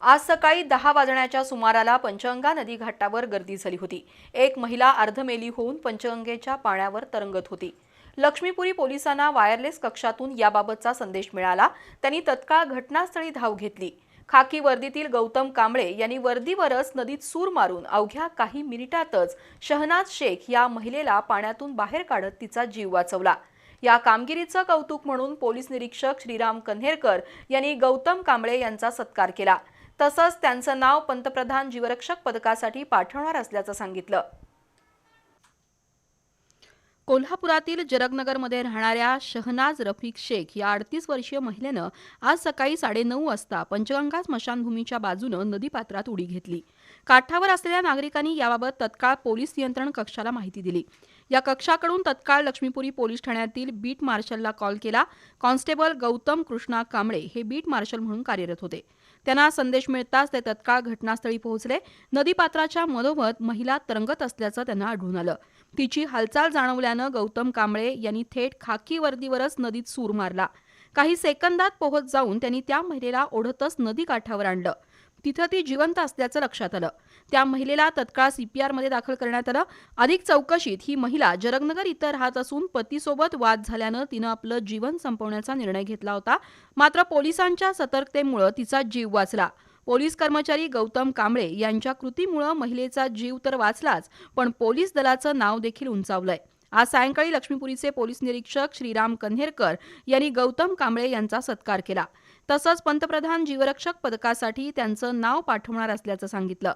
आज सकाळी 10 वाजण्याच्या सुमाराला पंचगंगा नदी घाटावर गर्दी झाली होती। एक महिला अर्धमेली होऊन पंचगंगेच्या पाण्यावर तरंगत होती। लक्ष्मीपुरी पोलिसांना वायरलेस कक्षातून याबाबतचा संदेश मिळाला। त्यांनी तत्काळ घटनास्थळी धाव घेतली। खाकी वर्दीतील गौतम कांबळे यांनी वर्दीवरच नदीत सूर मारून अवघ्या काही मिनिटातच शहनाज शेख या महिलेला पाण्यातून बाहेर काढत तिचा जीव वाचवला। या कामगिरीचं कौतुक म्हणून पोलीस निरीक्षक श्रीराम कन्हेरकर यांनी गौतम कांबळे यांचा सत्कार केला। तसंच त्यांचं नाव पंतप्रधान जीवरक्षक पदकासाठी पाठवणार असल्याचं सांगितलं। कोल्हापुरातील जरगनगरमध्ये राहणाऱ्या शहनाज रफिक शेख या 38 वर्षीय महिलेनं आज सकाळी 9:30 वाजता पंचगंगा स्मशानभूमीच्या बाजूनं नदीपात्रात उडी घेतली। काठावर असलेल्या नागरिकांनी याबाबत तत्काळ पोलीस नियंत्रण कक्षाला माहिती दिली। या कक्षाकडून तत्काळ लक्ष्मीपुरी पोलीस ठाण्यातील बीट मार्शलला कॉल केला। कॉन्स्टेबल गौतम कृष्णा कांबळे हे बीट मार्शल म्हणून कार्यरत होते। त्यांना संदेश मिळताच ते तत्काळ घटनास्थळी पोहोचले। नदीपात्राच्या मधोमध महिला तरंगत असल्याचं त्यांना आढळून आलं। तिची हालचाल जाणवल्यानं गौतम कांबळे यांनी थेट खाकी वर्दीवरच नदीत सूर मारला। काही सेकंदात पोहोच जाऊन त्यांनी त्या महिलेला ओढतच नदी काठावर आणलं। तिथं ती जिवंत असल्याचं लक्षात आलं। त्या महिलेला तत्काळ CPR मध्ये दाखल करण्यात आलं। अधिक चौकशीत ही महिला जरगनगर इथं राहत असून पतीसोबत वाद झाल्यानं तिनं आपलं जीवन संपवण्याचा निर्णय घेतला होता। मात्र पोलिसांच्या सतर्कतेमुळे तिचा जीव वाचला। पोलीस कर्मचारी गौतम कांबळे यांच्या कृतीमुळे महिलेचा जीव तर वाचलाच, पण पोलीस दलाचं नाव देखील उंचावलंय। आज सायंकाळी लक्ष्मीपुरीचे पोलीस निरीक्षक श्रीराम कन्हेरकर यांनी गौतम कांबळे यांचा सत्कार केला। तसंच पंतप्रधान जीवरक्षक पदकासाठी त्यांचं नाव पाठवणार असल्याचं सांगितलं।